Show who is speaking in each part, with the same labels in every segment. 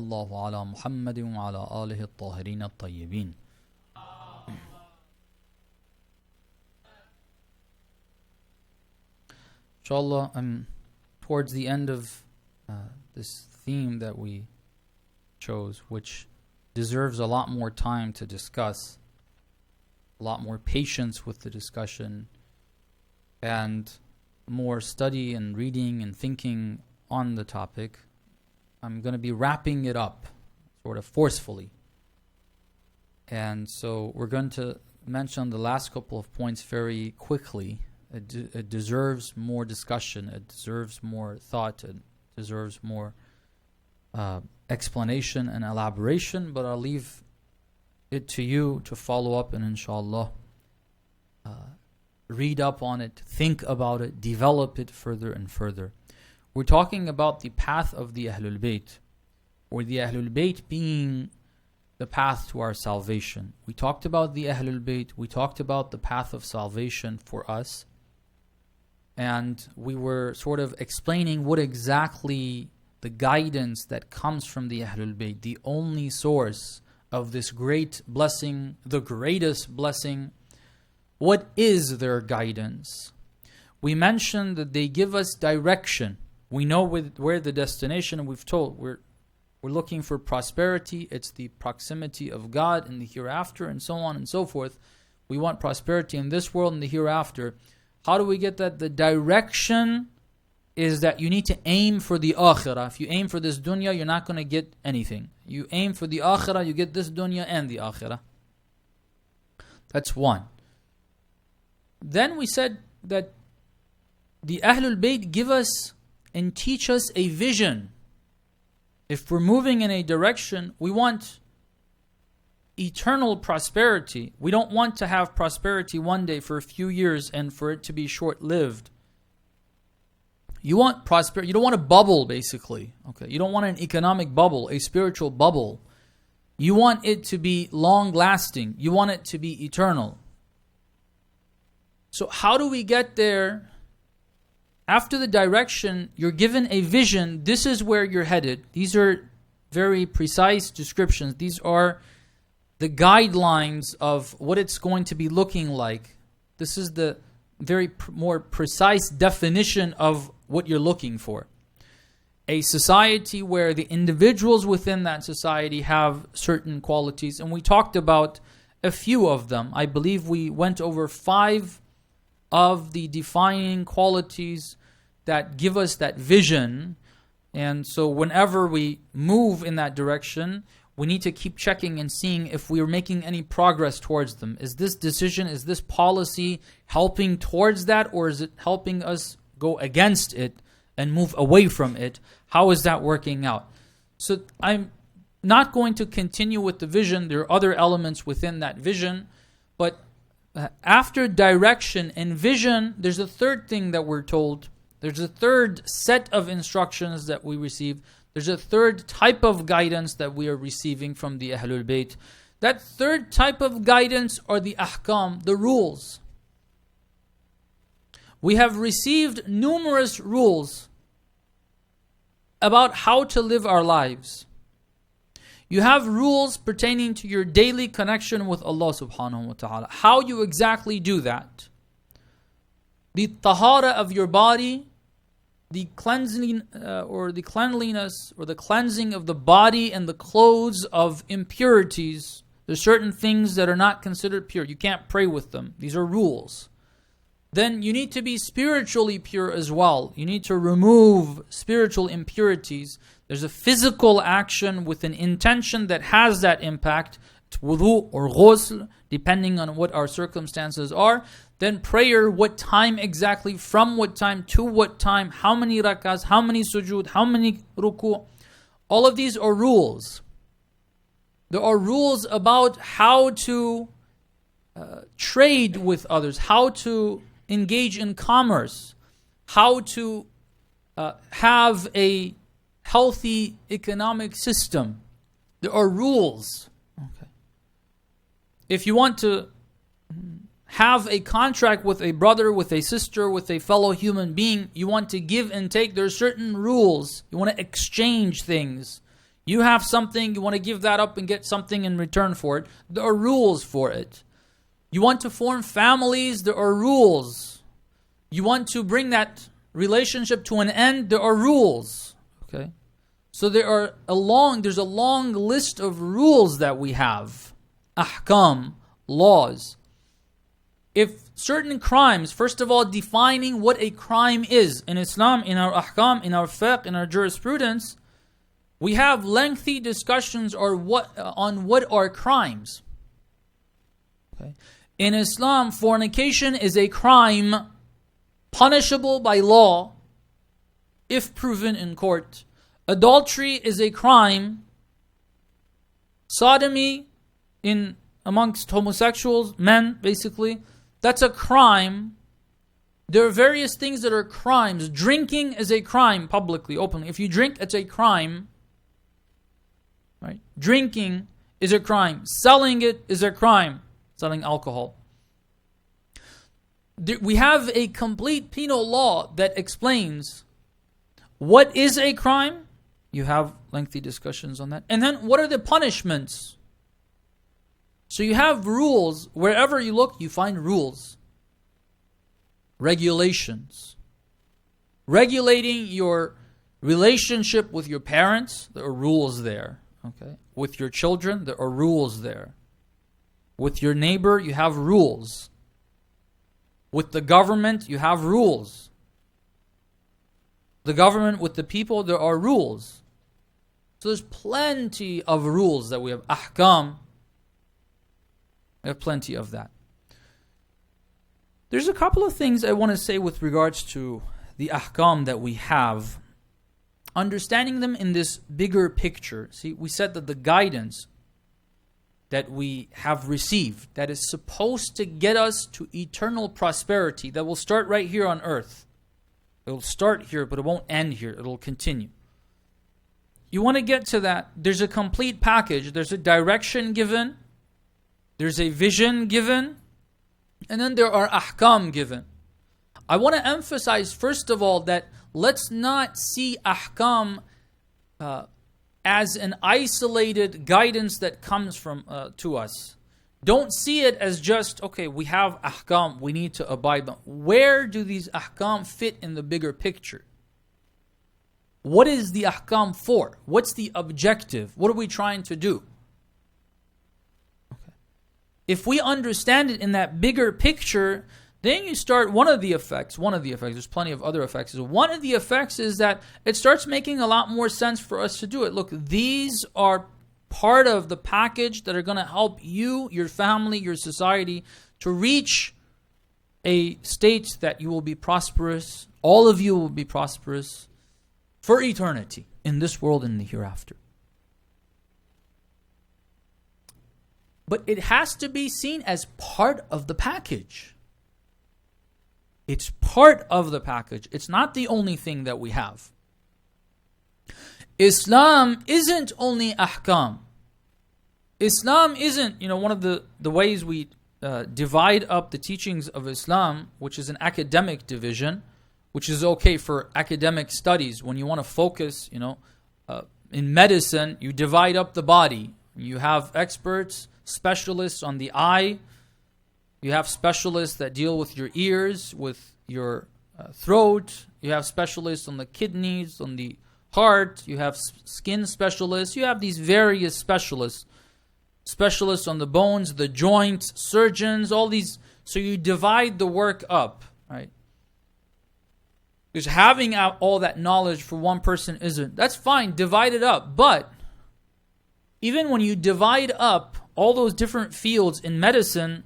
Speaker 1: الله على محمد وعلى آله الطاهرين الطيبين. Inshallah, I'm towards the end of this theme that we chose, which deserves a lot more time to discuss, a lot more patience with the discussion, and more study and reading and thinking on the topic. I'm going to be wrapping it up sort of forcefully. And so we're going to mention the last couple of points very quickly. It deserves more discussion. It deserves more thought. It deserves more explanation and elaboration. But I'll leave it to you to follow up and inshallah read up on it, think about it, develop it further and further. We're talking about the path of the Ahlul Bayt, or the Ahlul Bayt being the path to our salvation. We talked about the Ahlul Bayt, we talked about the path of salvation for us, and we were sort of explaining what exactly the guidance that comes from the Ahlul Bayt, the only source of this great blessing, the greatest blessing. What is their guidance? We mentioned that they give us direction. We know where the destination, we've told, we're looking for prosperity. It's the proximity of God in the hereafter, and so on and so forth. We want prosperity in this world and the hereafter. How do we get that? The direction is that you need to aim for the akhirah. If you aim for this dunya, you're not going to get anything. You aim for the akhirah, you get this dunya and the akhirah. That's one. Then we said that the Ahlul Bayt give us and teach us a vision. If we're moving in a direction, we want eternal prosperity. We don't want to have prosperity one day for a few years and for it to be short-lived. You want prosperity. You don't want a bubble, basically. Okay, you don't want an economic bubble, a spiritual bubble. You want it to be long-lasting. You want it to be eternal. So how do we get there? After the direction, you're given a vision. This is where you're headed. These are very precise descriptions. These are the guidelines of what it's going to be looking like. This is the very more precise definition of what you're looking for. A society where the individuals within that society have certain qualities. And we talked about a few of them. I believe we went over 5 of the defining qualities that give us that vision. And so whenever we move in that direction, we need to keep checking and seeing if we are making any progress towards them. Is this decision, is this policy helping towards that, or is it helping us go against it and move away from it? How is that working out? So I'm not going to continue with the vision. There are other elements within that vision, but after direction and vision, there's a third thing that we're told. There's a third set of instructions that we receive. There's a third type of guidance that we are receiving from the Ahlul Bayt. That third type of guidance are the ahkam, the rules. We have received numerous rules about how to live our lives. You have rules pertaining to your daily connection with Allah subhanahu wa ta'ala. How you exactly do that. The tahara of your body, the cleansing or the cleanliness or the cleansing of the body and the clothes of impurities. There's certain things that are not considered pure. You can't pray with them. These are rules. Then you need to be spiritually pure as well. You need to remove spiritual impurities. There's a physical action with an intention that has that impact. It's wudu or ghusl, depending on what our circumstances are. Then prayer, what time exactly, from what time, to what time, how many rakahs, how many sujood, how many ruku. All of these are rules. There are rules about how to trade with others, how to engage in commerce, how to have a healthy economic system. There are rules. Okay. If you want to have a contract with a brother, with a sister, with a fellow human being, you want to give and take, there are certain rules. You want to exchange things. You have something, you want to give that up and get something in return for it. There are rules for it. You want to form families, there are rules. You want to bring that relationship to an end, there are rules. Okay? So there's a long list of rules that we have. Ahkam, laws. If certain crimes, first of all, defining what a crime is. In Islam, in our ahkam, in our fiqh, in our jurisprudence, we have lengthy discussions on what are crimes. Okay. In Islam, fornication is a crime punishable by law if proven in court. Adultery is a crime. Sodomy amongst homosexuals, men basically, that's a crime. There are various things that are crimes. Drinking is a crime publicly, openly. If you drink, it's a crime. Right? Drinking is a crime. Selling it is a crime. Selling alcohol. We have a complete penal law that explains what is a crime. You have lengthy discussions on that. And then what are the punishments? So you have rules. Wherever you look, you find rules. Regulations. Regulating your relationship with your parents, there are rules there. Okay. With your children, there are rules there. With your neighbor, you have rules. With the government, you have rules. The government, with the people, there are rules. So there's plenty of rules that we have. Ahkam. We have plenty of that. There's a couple of things I want to say with regards to the ahkam that we have. Understanding them in this bigger picture. See, we said that the guidance that we have received, that is supposed to get us to eternal prosperity, that will start right here on earth. It will start here, but it won't end here. It will continue. You want to get to that. There's a complete package. There's a direction given. There's a vision given. And then there are ahkam given. I want to emphasize, first of all, that let's not see ahkam as an isolated guidance that comes from to us. Don't see it as just, okay, we have ahkam, we need to abide by. Where do these ahkam fit in the bigger picture? What is the ahkam for? What's the objective? What are we trying to do? Okay. If we understand it in that bigger picture, then you start, one of the effects, there's plenty of other effects. One of the effects is that it starts making a lot more sense for us to do it. Look, these are part of the package that are going to help you, your family, your society to reach a state that you will be prosperous, all of you will be prosperous for eternity in this world and the hereafter. But it has to be seen as part of the package. It's part of the package. It's not the only thing that we have. Islam isn't only ahkam. Islam isn't, one of the ways we divide up the teachings of Islam, which is an academic division, which is okay for academic studies. When you want to focus, in medicine, you divide up the body. You have experts, specialists on the eye. You have specialists that deal with your ears, with your throat. You have specialists on the kidneys, on the heart. You have skin specialists. You have these various specialists. Specialists on the bones, the joints, surgeons, all these. So you divide the work up, right? Because having out all that knowledge for one person isn't. That's fine, divide it up. But even when you divide up all those different fields in medicine,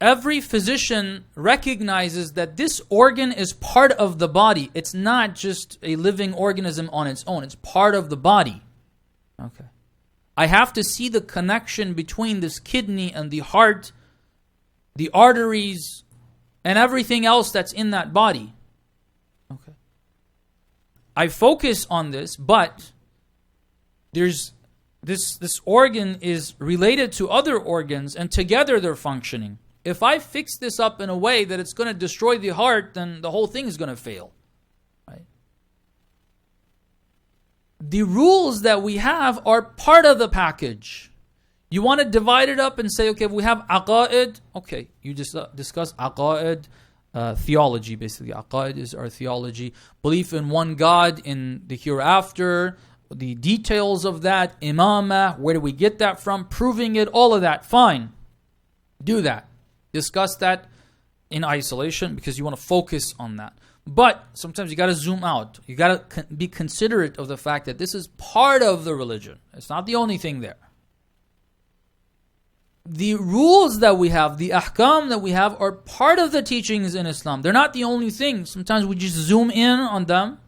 Speaker 1: every physician recognizes that this organ is part of the body. It's not just a living organism on its own. It's part of the body. Okay. I have to see the connection between this kidney and the heart, the arteries, and everything else that's in that body. Okay. I focus on this, but there's this organ is related to other organs, and together they're functioning. If I fix this up in a way that it's going to destroy the heart, then the whole thing is going to fail. Right? the rules that we have are part of the package. You want to divide it up and say, okay, we have aqa'id. Okay, you just discuss aqa'id, theology basically. Aqa'id is our theology. Belief in one God, in the hereafter, the details of that, imamah, where do we get that from, proving it, all of that. Fine. Do that. Discuss that in isolation because you want to focus on that. But sometimes you got to zoom out. You got to be considerate of the fact that this is part of the religion. It's not the only thing there. The rules that we have, the ahkam that we have, are part of the teachings in Islam. They're not the only thing. Sometimes we just zoom in on them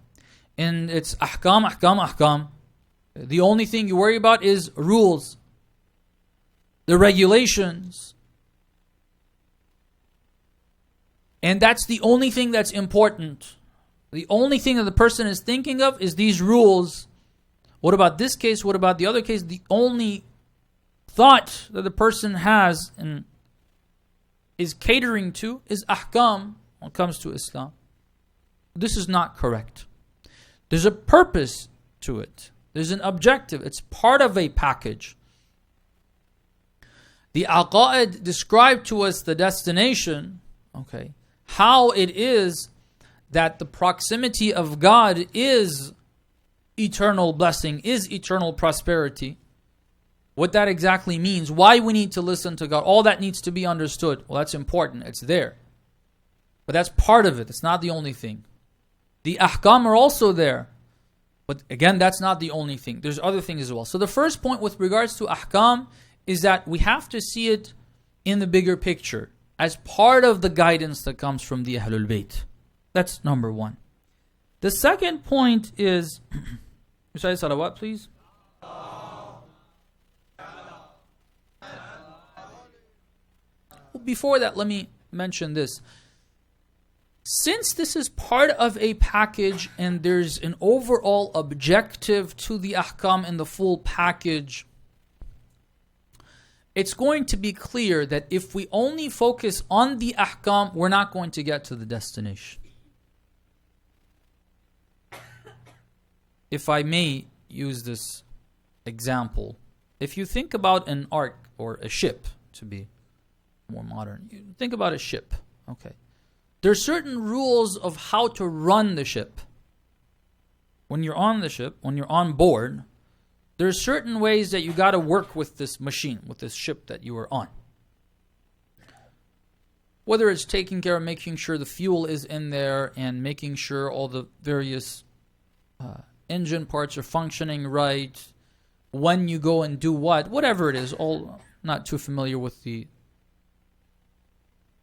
Speaker 1: and it's ahkam, ahkam, ahkam. The only thing you worry about is rules, the regulations. And that's the only thing that's important. The only thing that the person is thinking of is these rules. What about this case? What about the other case? The only thought that the person has and is catering to is ahkam when it comes to Islam. This is not correct. There's a purpose to it. There's an objective. It's part of a package. The aqa'id describe to us the destination, okay, how it is that the proximity of God is eternal blessing, is eternal prosperity. What that exactly means, why we need to listen to God, all that needs to be understood. Well, that's important. It's there. But that's part of it. It's not the only thing. The ahkam are also there. But again, that's not the only thing. There's other things as well. So the first point with regards to ahkam is that we have to see it in the bigger picture as part of the guidance that comes from the Ahlul Bayt. That's number one. The second point is, recite salawat please. Before that, let me mention this. Since this is part of a package and there's an overall objective to the ahkam in the full package, it's going to be clear that if we only focus on the ahkam, we're not going to get to the destination. If I may use this example, if you think about an ark or a ship, to be more modern, you think about a ship, okay. There's certain rules of how to run the ship. When you're on the ship, when you're on board, there's certain ways that you got to work with this machine, with this ship that you are on. Whether it's taking care of making sure the fuel is in there and making sure all the various engine parts are functioning right, when you go and do what, whatever it is, all not too familiar with the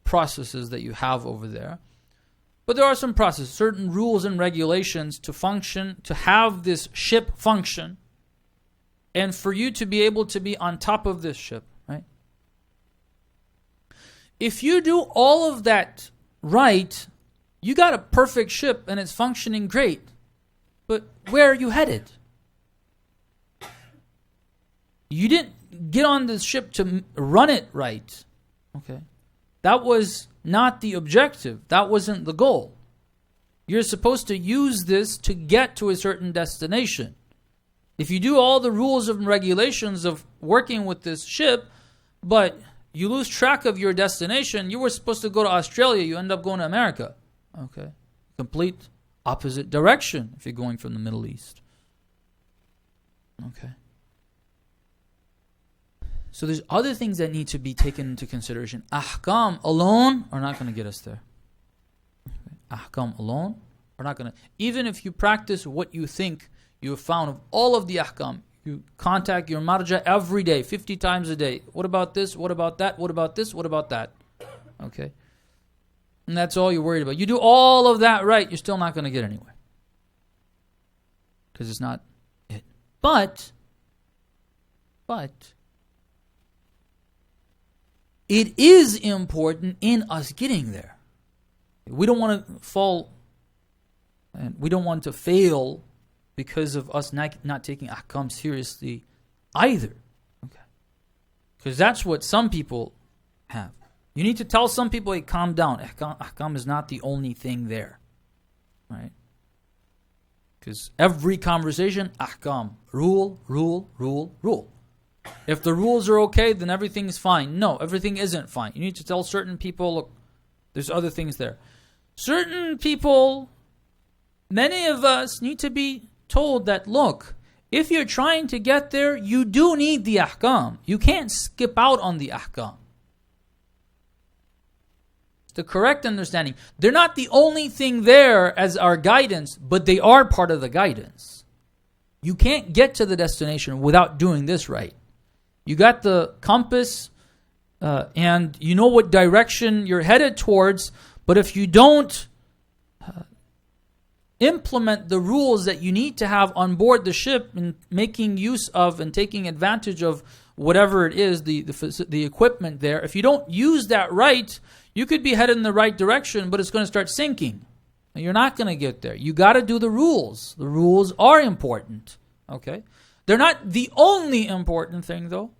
Speaker 1: processes that you have over there. But there are some processes, certain rules and regulations to function, to have this ship function, and for you to be able to be on top of this ship, right? If you do all of that right, you got a perfect ship and it's functioning great. But where are you headed? You didn't get on this ship to run it right, okay? That was not the objective. That wasn't the goal. You're supposed to use this to get to a certain destination. If you do all the rules and regulations of working with this ship, but you lose track of your destination, you were supposed to go to Australia, you end up going to America. Okay. Complete opposite direction if you're going from the Middle East. Okay. So there's other things that need to be taken into consideration. Ahkam alone are not going to get us there. Okay. Ahkam alone are not going to. Even if you practice what you think you have found of all of the ahkam, you contact your marja every day, 50 times a day. What about this? What about that? What about this? What about that? Okay. And that's all you're worried about. You do all of that right, you're still not going to get anywhere. Because it's not it. But it is important in us getting there. We don't want to fall, and we don't want to fail because of us not taking ahkam seriously either. Okay. Because that's what some people have. You need to tell some people, hey, calm down. Ahkam is not the only thing there. Right? Because every conversation, ahkam, rule, rule, rule, rule. If the rules are okay, then everything's fine. No, everything isn't fine. You need to tell certain people, look, there's other things there. Certain people, many of us need to be told that, look, if you're trying to get there, you do need the ahkam. You can't skip out on the ahkam. It's the correct understanding. They're not the only thing there as our guidance, but they are part of the guidance. You can't get to the destination without doing this right. You got the compass, and you know what direction you're headed towards, but if you don't implement the rules that you need to have on board the ship and making use of and taking advantage of whatever it is, the equipment there, if you don't use that right, you could be headed in the right direction, but it's going to start sinking. And you're not going to get there. You got to do the rules. The rules are important. Okay? They're not the only important thing, though.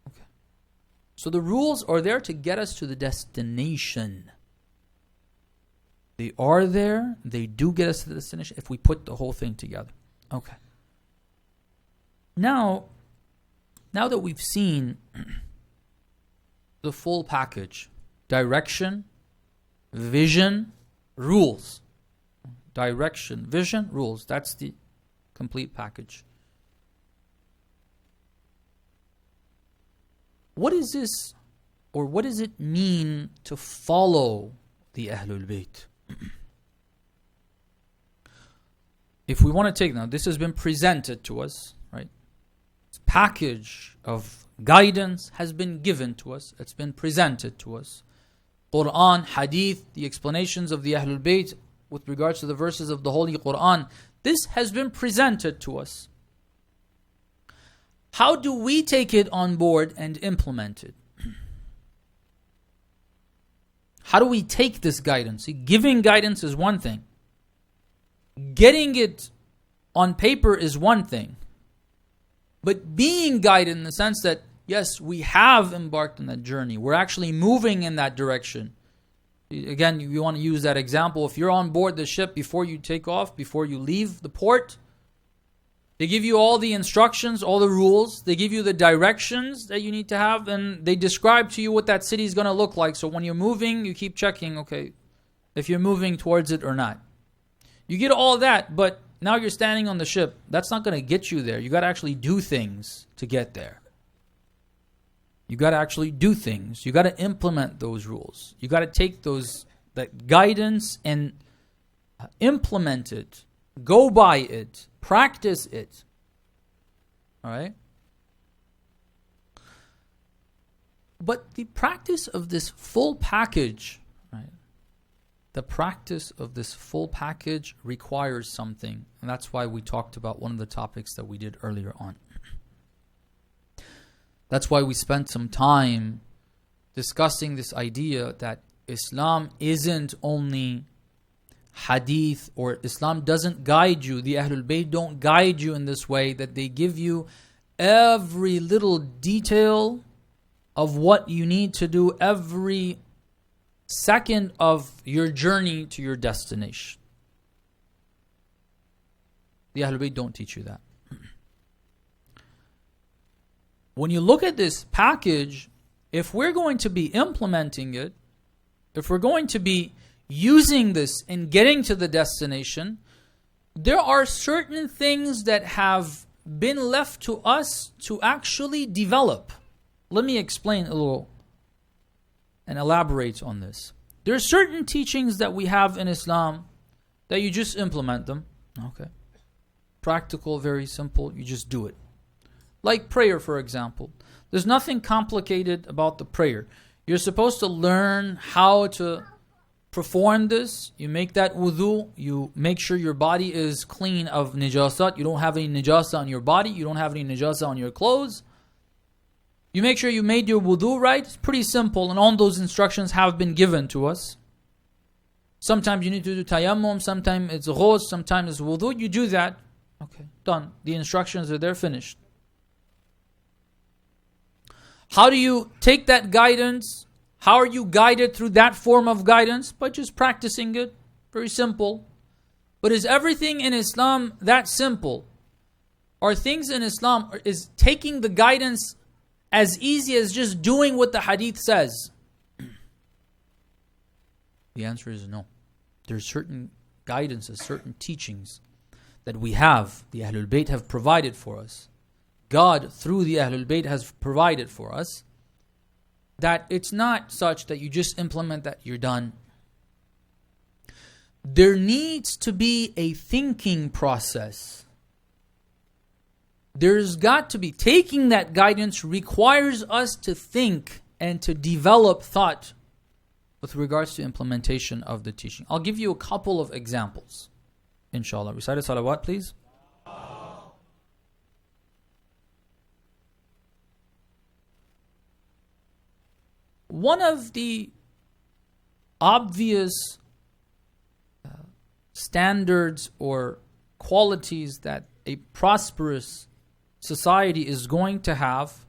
Speaker 1: Okay. So the rules are there to get us to the destination. They are there. They do get us to the destination if we put the whole thing together. Okay. Now that we've seen the full package, direction, vision, rules. Direction, vision, rules. That's the complete package. What is this, or what does it mean to follow the Ahlul Bayt? If we want to take, now this has been presented to us, right? This package of guidance has been given to us. It's been presented to us. Quran, Hadith, the explanations of the Ahlul Bayt with regards to the verses of the Holy Quran. This has been presented to us. How do we take it on board and implement it? How do we take this guidance? See, giving guidance is one thing. Getting it on paper is one thing. But being guided in the sense that, yes, we have embarked on that journey. We're actually moving in that direction. Again, you want to use that example. If you're on board the ship before you take off, before you leave the port, they give you all the instructions, all the rules. They give you the directions that you need to have, and they describe to you what that city is going to look like. So when you're moving, you keep checking, okay, if you're moving towards it or not. You get all that, but now you're standing on the ship. That's not going to get you there. You got to actually do things to get there. You got to actually do things. You got to implement those rules. You got to take that guidance and implement it. Go by it. Practice it. All right? But the practice of this full package, right? The practice of this full package requires something. And that's why we talked about one of the topics that we did earlier on. That's why we spent some time discussing this idea that Islam isn't only hadith, or Islam doesn't guide you. The Ahlul Bayt don't guide you in this way, that they give you every little detail of what you need to do every second of your journey to your destination. The Ahlul Bayt don't teach you that. When you look at this package, if we're going to be implementing it, if we're going to be using this and getting to the destination, there are certain things that have been left to us to actually develop. Let me explain a little and elaborate on this. There are certain teachings that we have in Islam that you just implement them. Okay. Practical, very simple, you just do it. Like prayer, for example. There's nothing complicated about the prayer. You're supposed to learn how to perform this. You make that wudu. You make sure your body is clean of najasat. You don't have any najasa on your body. You don't have any najasa on your clothes. You make sure you made your wudu right. It's pretty simple, and all those instructions have been given to us. Sometimes you need to do tayammum. Sometimes it's ghusl. Sometimes it's wudu. You do that. Okay, done. The instructions are there, finished. How do you take that guidance? How are you guided through that form of guidance? By just practicing it. Very simple. But is everything in Islam that simple? Are things in Islam, is taking the guidance as easy as just doing what the hadith says? The answer is no. There's certain guidances, certain teachings that we have, the Ahlul Bayt have provided for us. God, through the Ahlul Bayt, has provided for us, that it's not such that you just implement that, you're done. There needs to be a thinking process. There's got to be, taking that guidance requires us to think and to develop thought with regards to implementation of the teaching. I'll give you a couple of examples, inshallah. Recite a salawat, please. One of the obvious standards or qualities that a prosperous society is going to have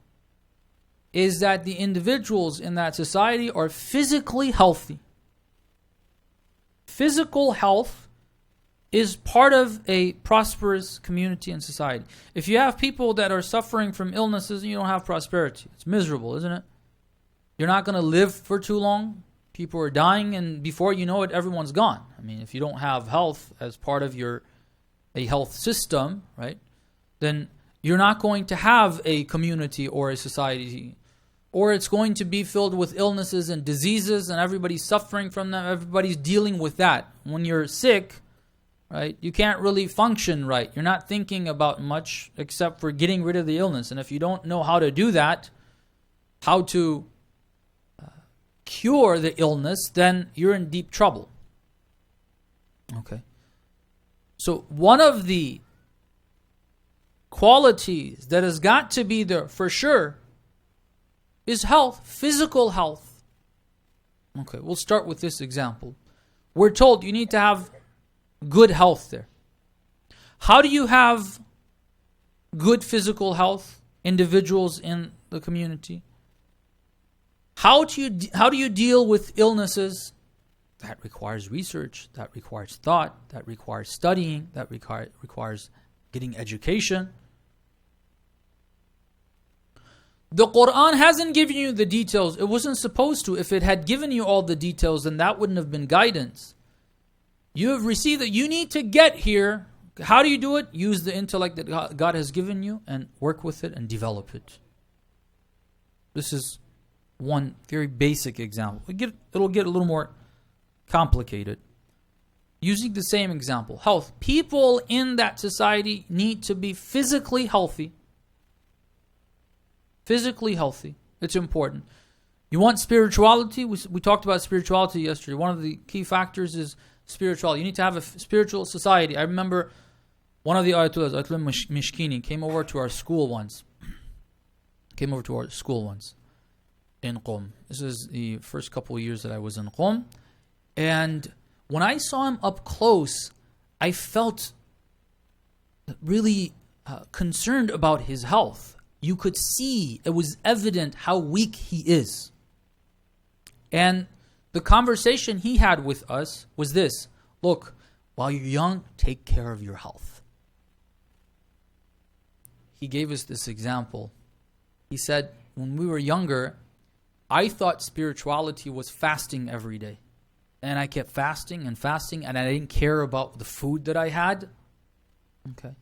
Speaker 1: is that the individuals in that society are physically healthy. Physical health is part of a prosperous community and society. If you have people that are suffering from illnesses, you don't have prosperity. It's miserable, isn't it? You're not going to live for too long. People are dying, and before you know it, everyone's gone. I mean, if you don't have health as part of a health system, right, then you're not going to have a community or a society, or it's going to be filled with illnesses and diseases, and everybody's suffering from them. Everybody's dealing with that. When you're sick, right, you can't really function right. You're not thinking about much except for getting rid of the illness. And if you don't know how to do that, how to cure the illness, then you're in deep trouble. Okay. So one of the qualities that has got to be there for sure is health, physical health. Okay, we'll start with this example. We're told you need to have good health there. How do you have good physical health, individuals in the community? How do you deal with illnesses? That requires research, that requires thought, that requires studying, that requires getting education. The Quran hasn't given you the details. It wasn't supposed to. If it had given you all the details, then that wouldn't have been guidance. You have received that. You need to get here. How do you do it? Use the intellect that God has given you and work with it and develop it. This is one very basic example. It'll get a little more complicated. Using the same example, health. People in that society need to be physically healthy. Physically healthy. It's important. You want spirituality? We talked about spirituality yesterday. One of the key factors is spirituality. You need to have a spiritual society. I remember one of the ayatollahs, Ayatollah Mishkini, came over to our school once. In Qom. This is the first couple of years that I was in Qom. And when I saw him up close, I felt really concerned about his health. You could see, it was evident how weak he is. And the conversation he had with us was this: look, while you're young, take care of your health. He gave us this example. He said, when we were younger, I thought spirituality was fasting every day. And I kept fasting, and I didn't care about the food that I had. Okay.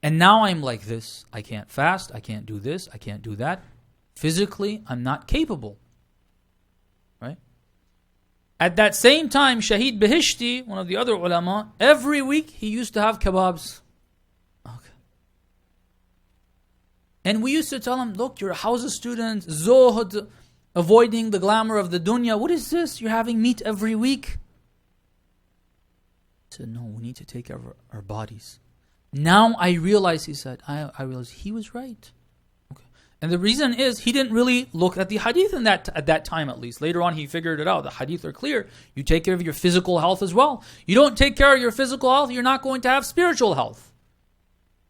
Speaker 1: And now I'm like this. I can't fast, I can't do this, I can't do that. Physically, I'm not capable. Right? At that same time, Shahid Bihishti, one of the other ulama, every week he used to have kebabs. Okay. And we used to tell him, look, you're a Hausa student, zuhd, avoiding the glamour of the dunya. What is this? You're having meat every week? He said, no, we need to take care of our bodies. Now I realize, he said, I realize he was right. Okay. And the reason is he didn't really look at the hadith at that time, at least. Later on he figured it out. The hadith are clear. You take care of your physical health as well. You don't take care of your physical health, you're not going to have spiritual health.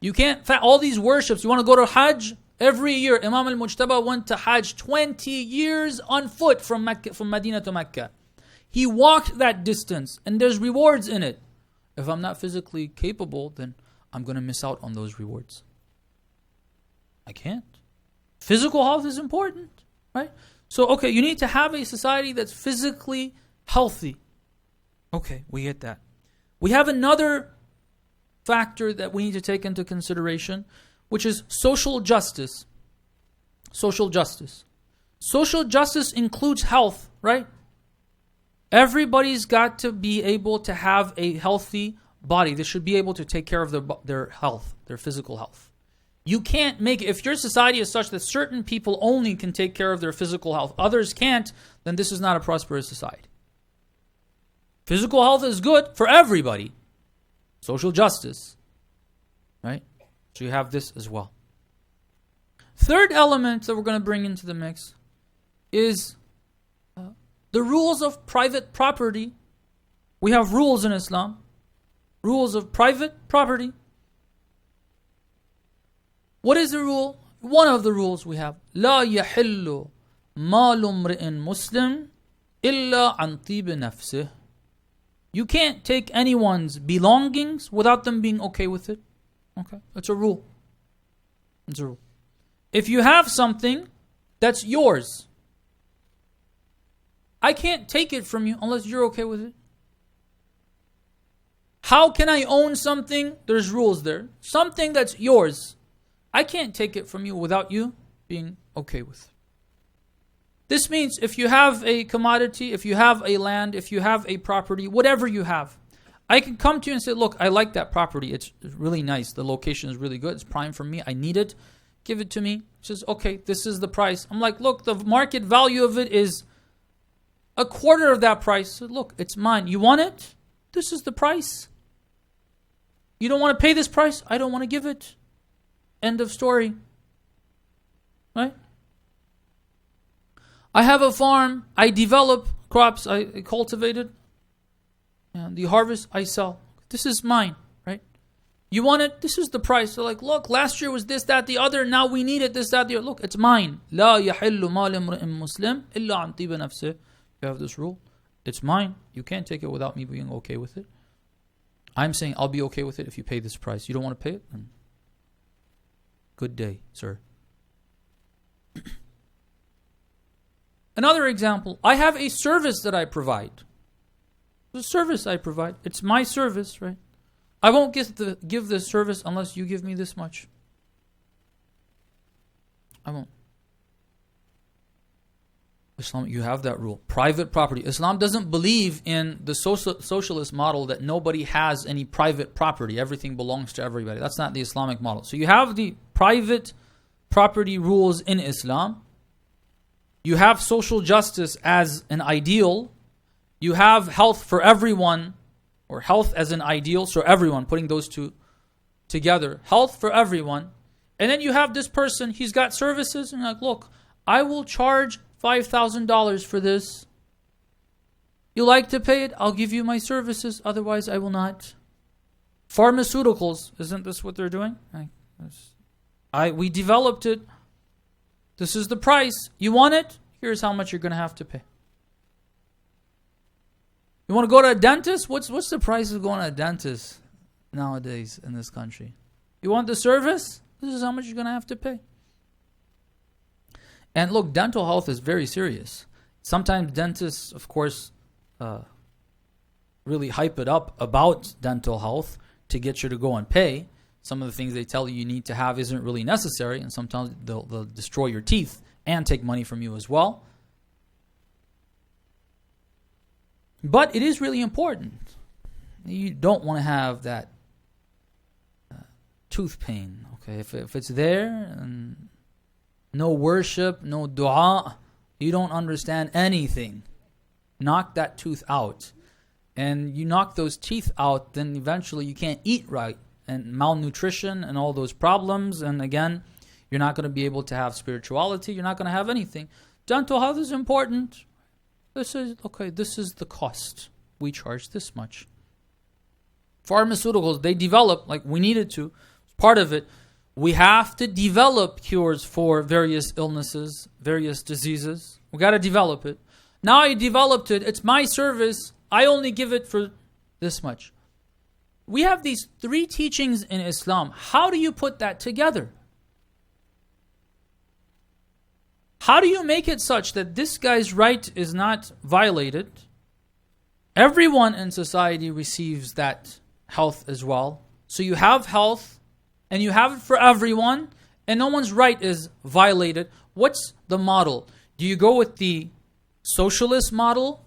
Speaker 1: You can't, all these worships, you want to go to Hajj? Every year, Imam al-Mujtaba went to Hajj 20 years on foot from Medina to Mecca. He walked that distance, and there's rewards in it. If I'm not physically capable, then I'm going to miss out on those rewards. I can't. Physical health is important, right? So, okay, you need to have a society that's physically healthy. Okay, we get that. We have another factor that we need to take into consideration, which is social justice. Social justice. Social justice includes health, right? Everybody's got to be able to have a healthy body. They should be able to take care of their health, their physical health. You can't make, if your society is such that certain people only can take care of their physical health, others can't, then this is not a prosperous society. Physical health is good for everybody. Social justice, right? So you have this as well. Third element that we're going to bring into the mix is the rules of private property. We have rules in Islam. Rules of private property. What is the rule? One of the rules we have. لا يحل مال امرئ مسلم إلا عن طيب نفسه. You can't take anyone's belongings without them being okay with it. Okay, that's a rule. It's a rule. If you have something that's yours, I can't take it from you unless you're okay with it. How can I own something? There's rules there. Something that's yours, I can't take it from you without you being okay with it. This means if you have a commodity, if you have a land, if you have a property, whatever you have, I can come to you and say, look, I like that property. It's really nice. The location is really good. It's prime for me. I need it. Give it to me. He says, okay, this is the price. I'm like, look, the market value of it is a quarter of that price. So look, it's mine. You want it? This is the price. You don't want to pay this price? I don't want to give it. End of story. Right? I have a farm. I develop crops. I cultivate it. And the harvest, I sell. This is mine. Right? You want it? This is the price. They're like, look, last year was this, that, the other. Now we need it, this, that, the other. Look, it's mine. لا يحل مال امرئ مسلم إلا عن طيب نفسه. You have this rule. It's mine. You can't take it without me being okay with it. I'm saying I'll be okay with it if you pay this price. You don't want to pay it? Then good day, sir. Another example. I have a service that I provide. The service I provide. It's my service, right? I won't give this service unless you give me this much. I won't. Islam, you have that rule. Private property. Islam doesn't believe in the socialist model that nobody has any private property. Everything belongs to everybody. That's not the Islamic model. So you have the private property rules in Islam. You have social justice as an ideal. You have health for everyone, or health as an ideal. So everyone, putting those two together. Health for everyone. And then you have this person, he's got services, and you're like, look, I will charge $5,000 for this. You like to pay it? I'll give you my services. Otherwise, I will not. Pharmaceuticals, isn't this what they're doing? We developed it. This is the price. You want it? Here's how much you're going to have to pay. You want to go to a dentist? What's the price of going to a dentist nowadays in this country? You want the service? This is how much you're going to have to pay. And look, dental health is very serious. Sometimes dentists, of course, really hype it up about dental health to get you to go and pay. Some of the things they tell you need to have isn't really necessary, and sometimes they'll destroy your teeth and take money from you as well. But it is really important. You don't want to have that tooth pain. Okay, if it's there and no worship, no dua, you don't understand anything. Knock that tooth out. And you knock those teeth out, then eventually you can't eat right. And malnutrition and all those problems. And again, you're not going to be able to have spirituality. You're not going to have anything. Dental health is important. This is the cost. We charge this much. Pharmaceuticals, they develop, like we needed to. Part of it. We have to develop cures for various illnesses, various diseases. We got to develop it. Now I developed it. It's my service. I only give it for this much. we have these three teachings in Islam. How do you put that together? How do you make it such that this guy's right is not violated? Everyone in society receives that health as well. So you have health, and you have it for everyone, and no one's right is violated. What's the model? Do you go with the socialist model?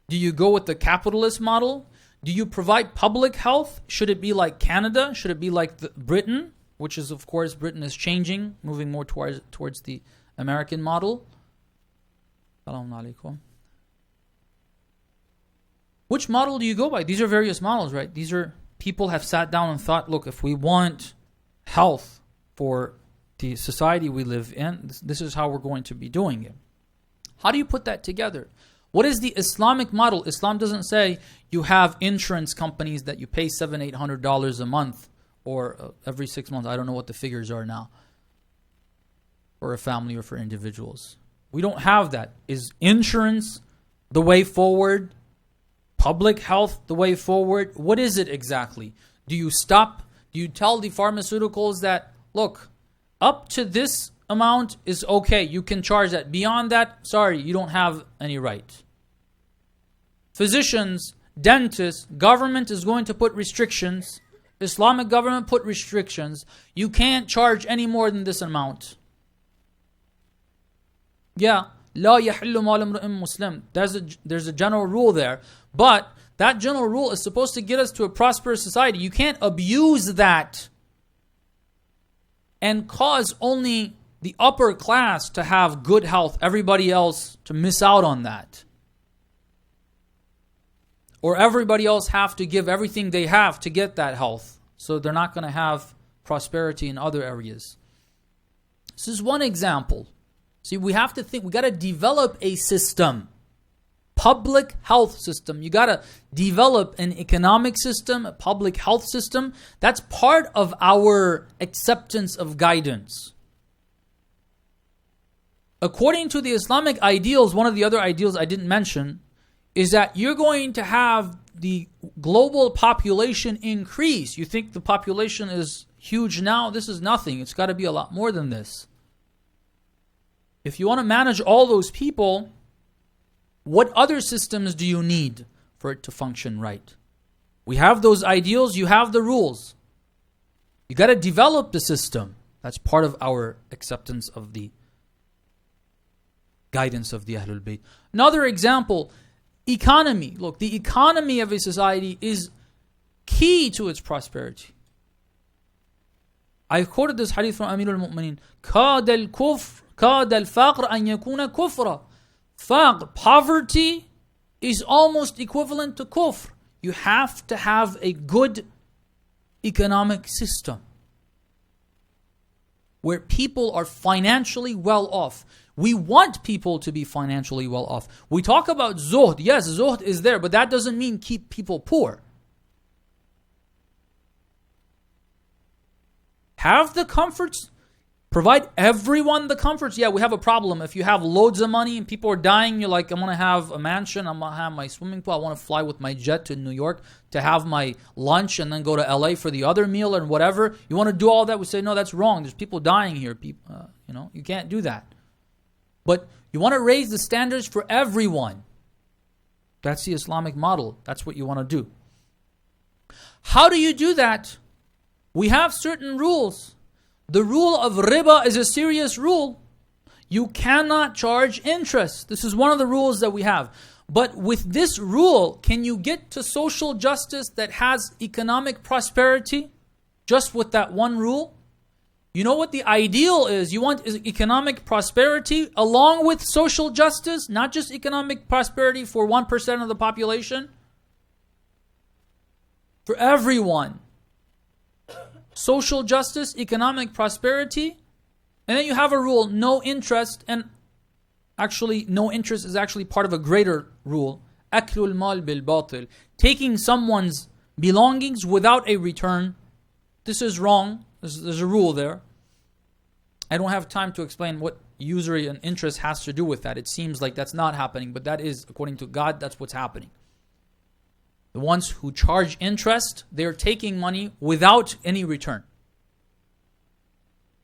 Speaker 1: Do you go with the capitalist model? Do you provide public health? Should it be like Canada? Should it be like Britain? Which is, of course, Britain is changing, moving more towards the American model. Assalamu alaikum. Which model do you go by? These are various models, right? These are people have sat down and thought, look, if we want health for the society we live in, this is how we're going to be doing it. How do you put that together? What is the Islamic model? Islam doesn't say you have insurance companies that you pay $700-800 a month or every 6 months. I don't know what the figures are now for a family or for individuals. We don't have that. Is insurance the way forward? Public health the way forward? What is it exactly? Do you stop? Do you tell the pharmaceuticals that, look, up to this amount is okay, you can charge that. Beyond that, sorry, you don't have any right. Physicians, dentists, government is going to put restrictions. Islamic government put restrictions. You can't charge any more than this amount. Yeah, لا يحل مال امرئ مسلم. There's a general rule there. But that general rule is supposed to get us to a prosperous society. You can't abuse that and cause only the upper class to have good health, everybody else to miss out on that. Or everybody else have to give everything they have to get that health. So they're not going to have prosperity in other areas. This is one example. See, we have to think, we got to develop a system. Public health system. You got to develop an economic system, a public health system. That's part of our acceptance of guidance. According to the Islamic ideals, one of the other ideals I didn't mention is that you're going to have the global population increase. You think the population is huge now? This is nothing. It's got to be a lot more than this. If you want to manage all those people, what other systems do you need for it to function right? We have those ideals, you have the rules. You got to develop the system. That's part of our acceptance of the guidance of the Ahlul Bayt. Another example, economy. Look, the economy of a society is key to its prosperity. I quoted this hadith from Amir al-Mu'mineen. كَادَ الْفَقْرَ أَنْ يَكُونَ كُفْرًا. Faqr, poverty, is almost equivalent to kufr. You have to have a good economic system where people are financially well off. We want people to be financially well off. We talk about zuhd. Yes, zuhd is there, but that doesn't mean keep people poor. Have the comforts. Provide everyone the comforts. Yeah, we have a problem. If you have loads of money and people are dying, you're like, I'm going to have a mansion, I'm going to have my swimming pool, I want to fly with my jet to New York to have my lunch and then go to LA for the other meal and whatever. You want to do all that? We say, no, that's wrong. There's people dying here. You can't do that. But you want to raise the standards for everyone. That's the Islamic model. That's what you want to do. How do you do that? We have certain rules. The rule of riba is a serious rule. You cannot charge interest. This is one of the rules that we have. But with this rule, can you get to social justice that has economic prosperity just with that one rule? You know what the ideal is? You want economic prosperity along with social justice, not just economic prosperity for 1% of the population. For everyone. Social justice, economic prosperity, and then you have a rule, no interest, and actually no interest is actually part of a greater rule, أكل المال بالباطل, taking someone's belongings without a return. This is wrong. There's a rule there. I don't have time to explain what usury and interest has to do with that. It seems like that's not happening, but that is, according to God, that's what's happening. The ones who charge interest, they're taking money without any return.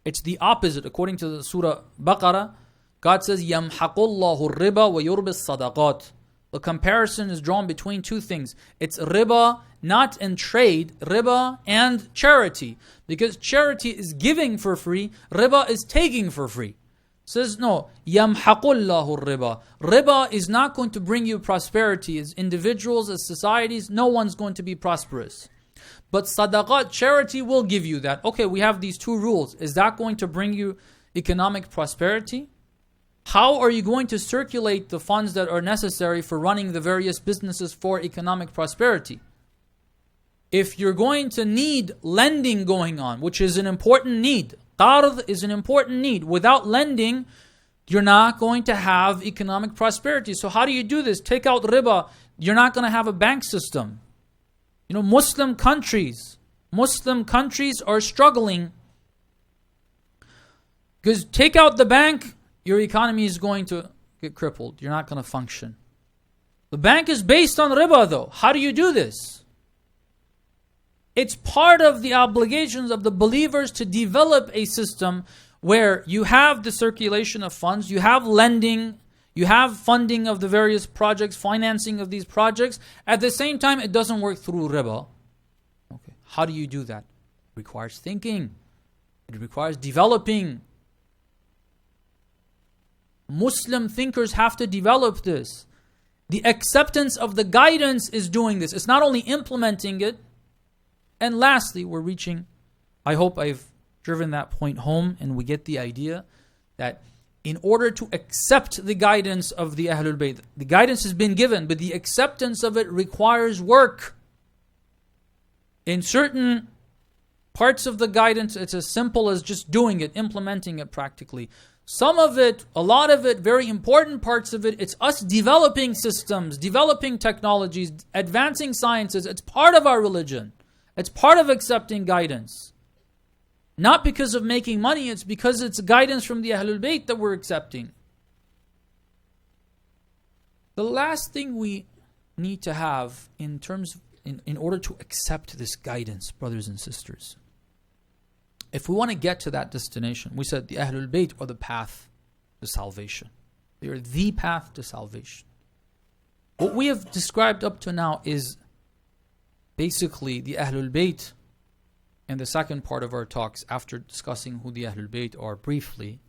Speaker 1: It's the opposite. According to the Surah Baqarah, God says, يَمْحَقُ اللَّهُ الرِّبَى وَيُرْبِ الصَّدَقَاتِ. The comparison is drawn between two things. It's riba, not in trade, riba and charity. Because charity is giving for free, riba is taking for free. It says no, يَمْحَقُ اللَّهُ الرِّبَى. Riba is not going to bring you prosperity. As individuals, as societies, no one's going to be prosperous. But sadaqat, charity, will give you that. Okay, we have these two rules. Is that going to bring you economic prosperity? How are you going to circulate the funds that are necessary for running the various businesses for economic prosperity? If you're going to need lending going on, which is an important need, qard is an important need. Without lending, you're not going to have economic prosperity. So how do you do this? Take out riba. You're not going to have a bank system. You know, Muslim countries are struggling because take out the bank, your economy is going to get crippled. You're not going to function. The bank is based on riba though. How do you do this? It's part of the obligations of the believers to develop a system where you have the circulation of funds, you have lending, you have funding of the various projects, financing of these projects. At the same time, it doesn't work through riba. Okay. How do you do that? It requires thinking. It requires developing. Muslim thinkers have to develop this. The acceptance of the guidance is doing this. It's not only implementing it. And lastly, we're reaching, I hope I've driven that point home and we get the idea that in order to accept the guidance of the Ahlul Bayt, the guidance has been given, but the acceptance of it requires work. In certain parts of the guidance, it's as simple as just doing it, implementing it practically. Some of it, a lot of it, very important parts of it, it's us developing systems, developing technologies, advancing sciences. It's part of our religion. It's part of accepting guidance. Not because of making money, it's because it's guidance from the Ahlul Bayt that we're accepting. The last thing we need to have in order to accept this guidance, brothers and sisters, if we want to get to that destination, we said the Ahlul Bayt are the path to salvation. They are the path to salvation. What we have described up to now is basically the Ahlul Bayt. In the second part of our talks, after discussing who the Ahlul Bayt are briefly,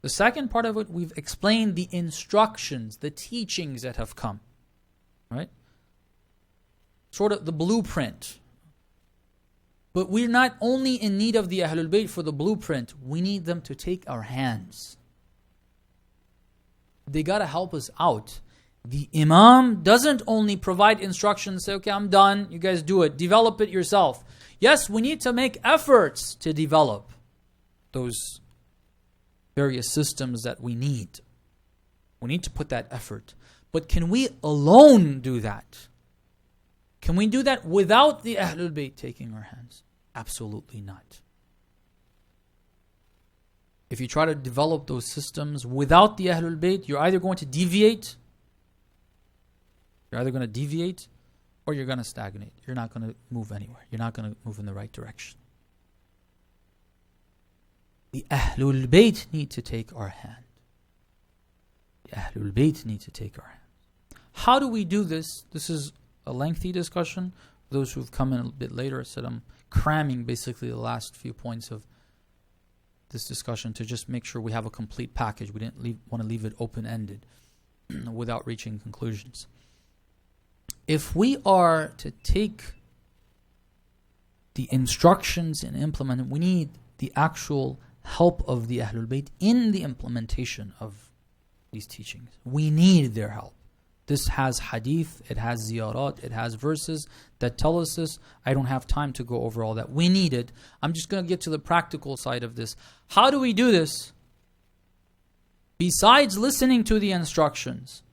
Speaker 1: the second part of it, we've explained the instructions, the teachings that have come. Right? Sort of the blueprint. But we're not only in need of the Ahlul Bayt for the blueprint, we need them to take our hands. They got to help us out. The Imam doesn't only provide instructions, say, okay, I'm done, you guys do it, develop it yourself. Yes, we need to make efforts to develop those various systems that we need. We need to put that effort. But can we alone do that? Can we do that without the Ahlul Bayt taking our hands? Absolutely not. If you try to develop those systems without the Ahlul Bayt, you're either going to deviate, or you're going to stagnate. You're not going to move anywhere. You're not going to move in the right direction. The Ahlul Bayt need to take our hand. The Ahlul Bayt need to take our hand. How do we do this? This is a lengthy discussion. For those who've come in a bit later, I said I'm cramming basically the last few points of this discussion to just make sure we have a complete package. We didn't want to leave it open-ended without reaching conclusions. If we are to take the instructions and implement it, we need the actual help of the Ahlul Bayt in the implementation of these teachings. We need their help. This has hadith, it has ziyarat, it has verses that tell us this. I don't have time to go over all that. We need it. I'm just going to get to the practical side of this. How do we do this? Besides listening to the instructions,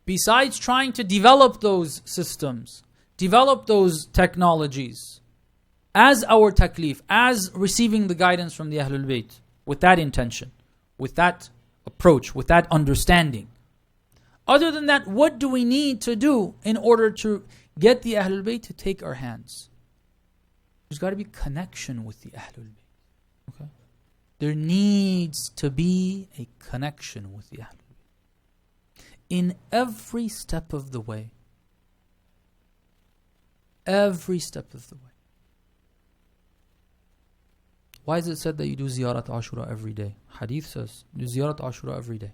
Speaker 1: besides trying to develop those systems, develop those technologies, as our taklif, as receiving the guidance from the Ahlul Bayt, with that intention, with that approach, with that understanding. Other than that, what do we need to do in order to get the Ahlul Bayt to take our hands. There's got to be connection with the Ahlul Bayt. Okay? There needs to be a connection with the Ahlul Bayt. In every step of the way. Every step of the way. Why is it said that you do ziyarat Ashura every day? Hadith says, do ziyarat Ashura every day.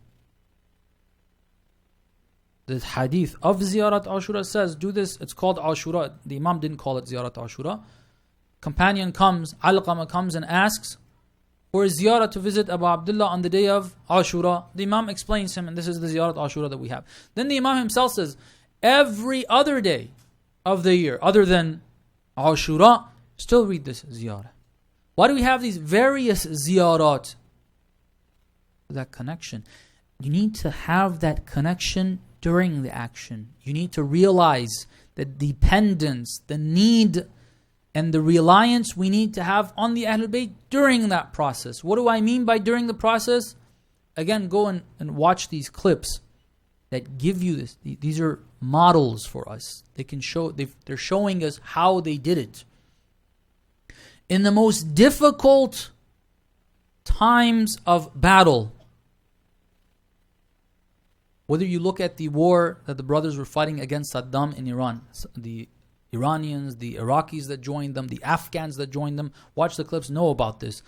Speaker 1: The hadith of ziyarat Ashura says, do this, it's called Ashura. The Imam didn't call it ziyarat Ashura. Companion comes, Alqama comes and asks for a ziyarah to visit Abu Abdullah on the day of Ashura. The Imam explains him, and this is the ziyarat Ashura that we have. Then the Imam himself says, every other day of the year, other than Ashura, still read this ziyarah. Why do we have these various ziyarat? That connection. You need to have that connection during the action. You need to realize the dependence, the need, and the reliance we need to have on the Ahlul Bayt during that process. What do I mean by during the process? Again, go and watch these clips that give you this. These are models for us. They can show. They're showing us how they did it. In the most difficult times of battle, whether you look at the war that the brothers were fighting against Saddam in Iran, the Iranians, the Iraqis that joined them, the Afghans that joined them, watch the clips, know about this.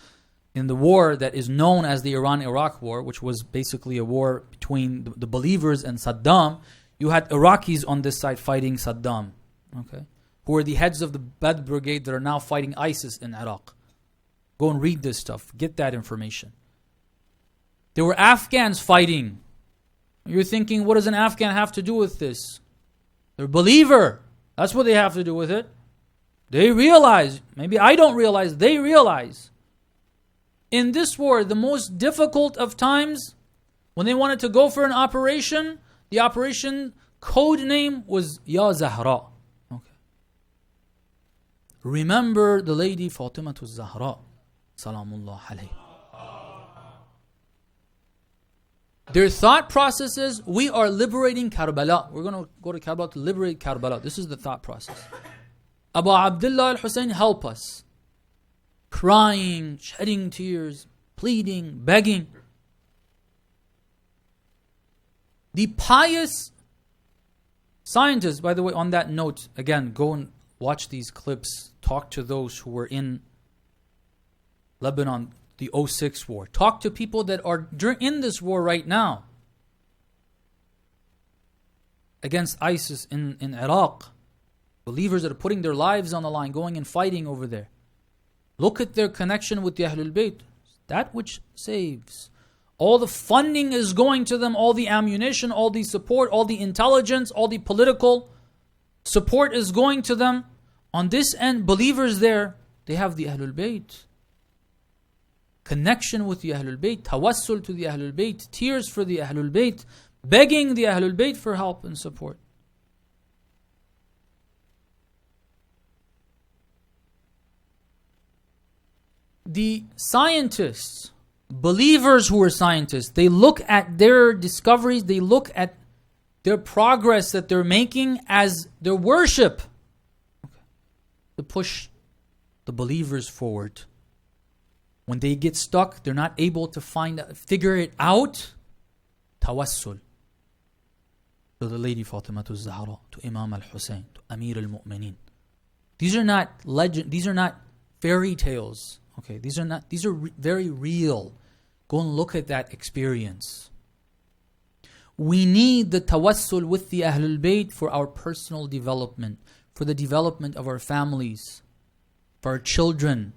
Speaker 1: In the war that is known as the Iran-Iraq War, which was basically a war between the believers and Saddam, you had Iraqis on this side fighting Saddam, okay, who are the heads of the Badr Brigade that are now fighting ISIS in Iraq. Go and read this stuff. Get that information. There were Afghans fighting. You're thinking, what does an Afghan have to do with this? They're a believer. That's what they have to do with it. They realize, maybe I don't realize, they realize. In this war, the most difficult of times, when they wanted to go for an operation, the operation code name was Ya Zahra. Okay. Remember the lady Fatima Zahra. Salamullah alayhi. Their thought process is, we are liberating Karbala. We're going to go to Karbala to liberate Karbala. This is the thought process. Abu Abdullah al-Hussein, help us. Crying, shedding tears, pleading, begging. The pious scientists, by the way, on that note, again, go and watch these clips. Talk to those who were in Lebanon, the 06 war. Talk to people that are in this war right now against ISIS in Iraq. Believers that are putting their lives on the line, going and fighting over there. Look at their connection with the Ahlul Bayt. That which saves. All the funding is going to them, all the ammunition, all the support, all the intelligence, all the political support is going to them. On this end, believers there, they have the Ahlul Bayt. Connection with the Ahlul Bayt, tawassul to the Ahlul Bayt, tears for the Ahlul Bayt, begging the Ahlul Bayt for help and support. The scientists, believers who are scientists, they look at their discoveries, they look at their progress that they're making as their worship to push the believers forward. When they get stuck, they're not able to figure it out. Tawassul to the lady Fatima Zahra, to Imam al-Hussein, to Amir al-Mu'mineen. These are not legend. These are not fairy tales. Okay, these are very real. Go and look at that experience. We need the tawassul with the Ahlul Bayt for our personal development, for the development of our families, for our children,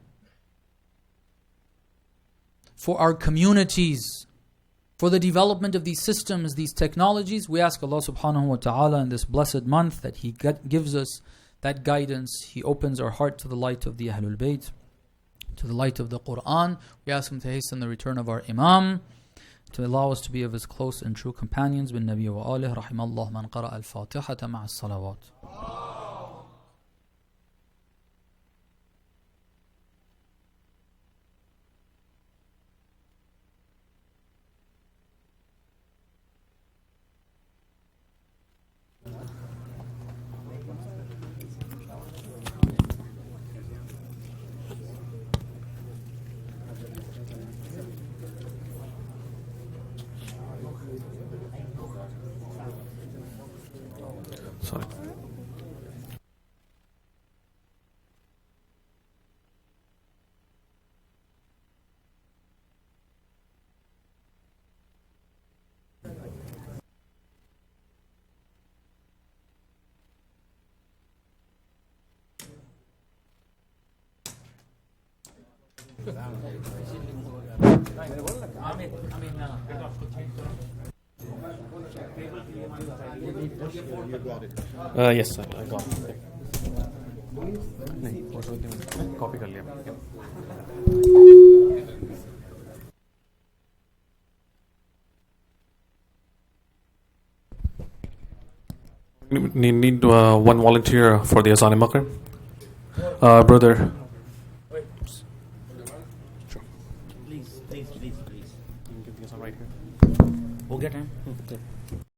Speaker 1: for our communities, for the development of these systems, these technologies. We ask Allah subhanahu wa ta'ala in this blessed month that He gives us that guidance. He opens our heart to the light of the Ahlul Bayt, to the light of the Quran. We ask Him to hasten the return of our Imam, to allow us to be of His close and true companions. Bin Nabi wa alih, rahimallah man qara al-Fatihata ma'a salawat.
Speaker 2: Sorry. Yes, I got it. नहीं copy कर लिया need one volunteer for the Azan Makr. Brother. Sure.
Speaker 3: Please.
Speaker 2: You can give the Azan right here.
Speaker 3: We'll get him.